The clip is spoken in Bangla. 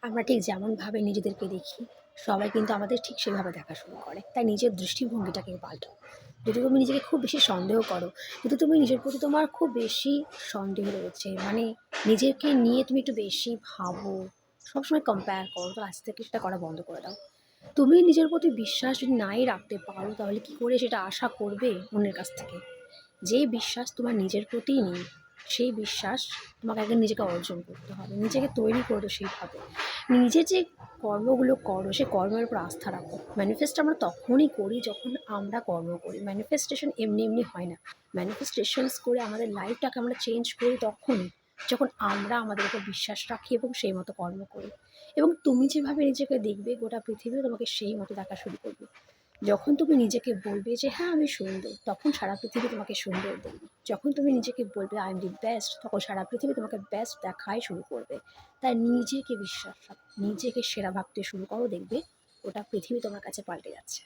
আমরা ঠিক যেমনভাবে নিজেদেরকে দেখি, সবাই কিন্তু আমাদের ঠিক সেভাবে দেখা শুরু করে। তাই নিজের দৃষ্টিভঙ্গিটাকে পাল্টাও। যদি তুমি নিজেকে খুব বেশি সন্দেহ করো, যদি তুমি নিজের প্রতি তোমার খুব বেশি সন্দেহ রয়েছে, মানে নিজেকে নিয়ে তুমি একটু বেশি ভাবো, সবসময় কম্পেয়ার করো, তো আজ থেকে সেটা করা বন্ধ করে দাও। তুমি নিজের প্রতি বিশ্বাস যদি নাই রাখতে পারো, তাহলে কি করে সেটা আশা করবে অন্যের কাছ থেকে? যে বিশ্বাস তোমার নিজের প্রতিই নেই, সেই বিশ্বাস তোমাকে আগে নিজেকে অর্জন করতে হবে, নিজেকে তৈরি করো সেইভাবে। নিজে যে কর্মগুলো করো, সে কর্মের উপর আস্থা রাখো। ম্যানিফেস্ট আমরা তখনই করি যখন আমরা কর্ম করি। ম্যানিফেস্টেশন এমনি এমনি হয় না। ম্যানিফেস্টেশনস করে আমাদের লাইফটাকে আমরা চেঞ্জ করি তখনই, যখন আমরা আমাদের উপর বিশ্বাস রাখি এবং সেই মতো কর্ম করি। এবং তুমি যেভাবে নিজেকে দেখবে, গোটা পৃথিবীও তোমাকে সেই মতো দেখা শুরু করবে। যখন তুমি নিজেকে বলবে যে হ্যাঁ আমি সুন্দর, তখন সারা পৃথিবী তোমাকে সুন্দর দেখবে। যখন তুমি নিজেকে বলবে আই এম দি বেস্ট, তখন সারা পৃথিবী তোমাকে বেস্ট দেখাই শুরু করবে। তাই নিজেকে বিশ্বাস রাখো, নিজেকে সেরা ভাবতে শুরু করো, দেখবে ওটা পৃথিবী তোমার কাছে পাল্টে যাচ্ছে।